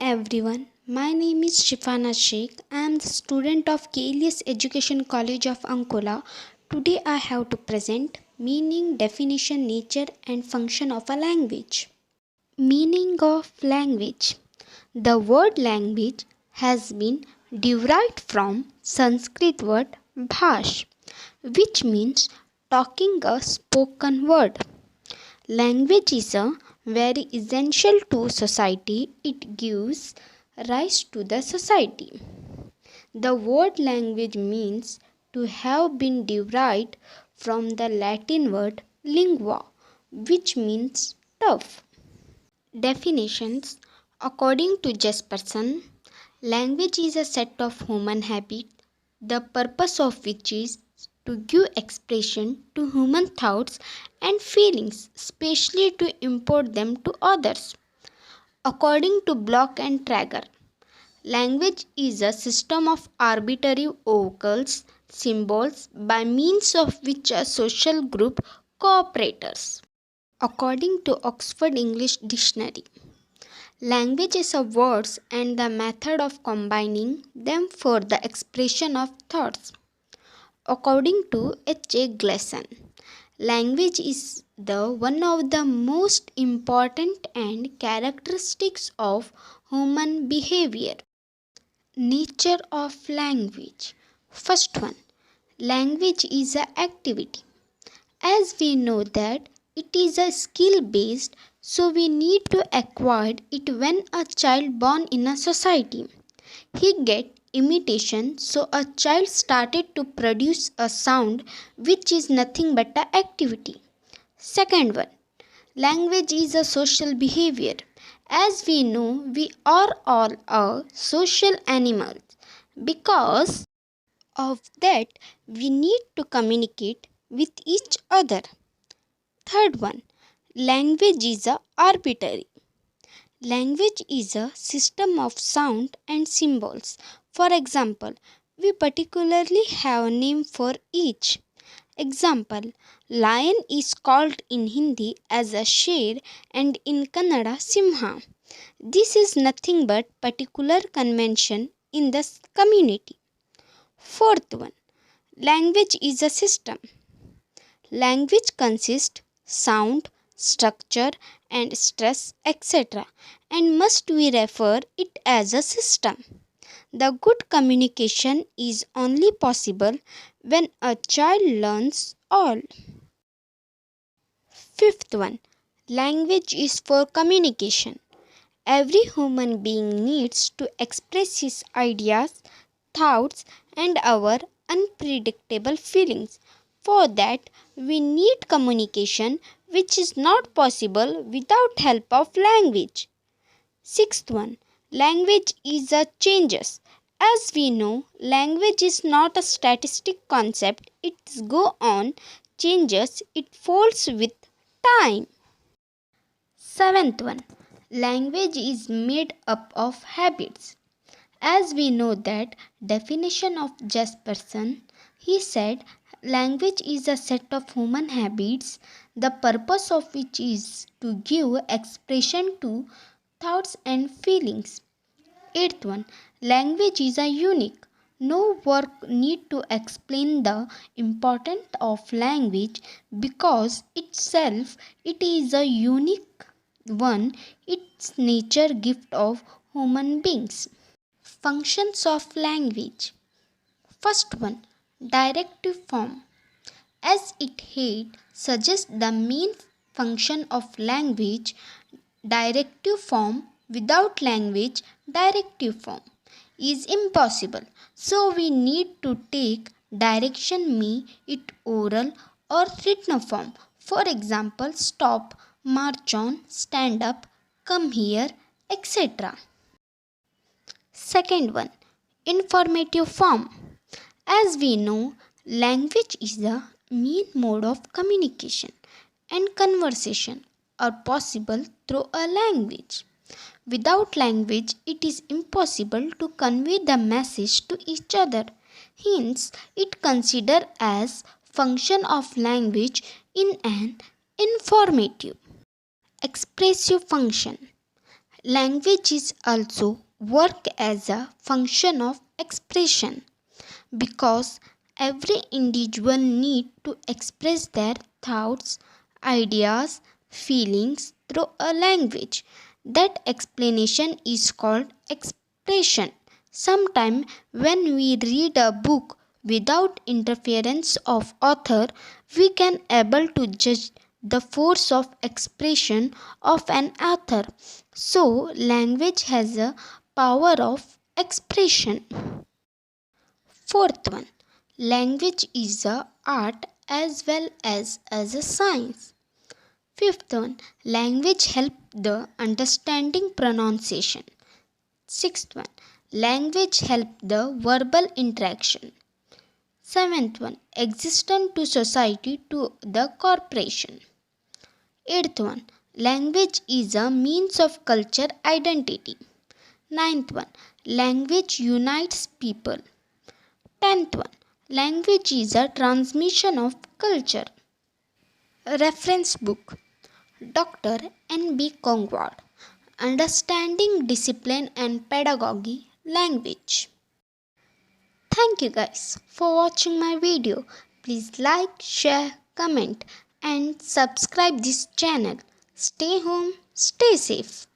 everyone, my name is shifaanaz Sheikh. I am the student of KLS Education College of Ankola. Today I have to present meaning, definition, nature and function of a language. Meaning of language. The word language has been derived from Sanskrit word bhash, which means talking a spoken word. Language is a very essential to society. It gives rise to the society. The word language means to have been derived from the Latin word lingua, which means tough. Definitions. According to Jesperson, language is a set of human habits, the purpose of which is to give expression to human thoughts and feelings, especially to import them to others. According to Block and Trager, language is a system of arbitrary vocals, symbols by means of which a social group cooperates. According to Oxford English Dictionary, language is a words and the method of combining them for the expression of thoughts. According to H.A. Gleason, language is the one of the most important and characteristics of human behavior. Nature of language. First one, language is an activity. As we know that it is a skill based, so we need to acquire it. When a child born in a society, he get imitation, so a child started to produce a sound, which is nothing but an activity. Second one, language is a social behavior. As we know, we are all a social animals. Because of that, we need to communicate with each other. Third one, language is a arbitrary. Language is a system of sound and symbols. For example, we particularly have a name for each. Example, lion is called in Hindi as a sher and in Kannada simha. This is nothing but particular convention in the community. Fourth one, language is a system. Language consists sound, structure and stress etc. and must we refer it as a system. The good communication is only possible when a child learns all. Fifth one, language is for communication. Every human being needs to express his ideas, thoughts and our unpredictable feelings. For that, we need communication, which is not possible without help of language. Sixth one, language is a changes. As we know, language is not a statistic concept. It go on changes. It folds with time. Seventh one, language is made up of habits. As we know that definition of Jesperson, he said language is a set of human habits, the purpose of which is to give expression to thoughts and feelings. Eighth one, language is a unique. No work need to explain the importance of language because itself it is a unique one, its nature gift of human beings. Functions of language. First one, directive form. As its head suggests, the main function of language, directive form. Without language, directive form is impossible. So we need to take direction, me it oral or written form. For example, stop, march on, stand up, come here, etc. Second one, informative form. As we know, language is the main mode of communication and conversation are possible through a language. Without language, it is impossible to convey the message to each other. Hence, it considered as function of language in an informative. Expressive function. Language is also work as a function of expression because every individual need to express their thoughts, ideas, feelings through a language. That explanation is called expression. Sometimes when we read a book without interference of author, we can able to judge the force of expression of an author. So language has a power of expression. Fourth one, language is a art as well as a science. Fifth one, language help the understanding pronunciation. Sixth one, language help the verbal interaction. Seventh one, existence to society to the corporation. Eighth one, language is a means of culture identity. Ninth one, language unites people. 10th one, language is a transmission of culture. Reference book Dr. N.B. Kongwad, Understanding Discipline and Pedagogy Language. Thank you guys for watching my video. Please like, share, comment and subscribe this channel. Stay home, stay safe.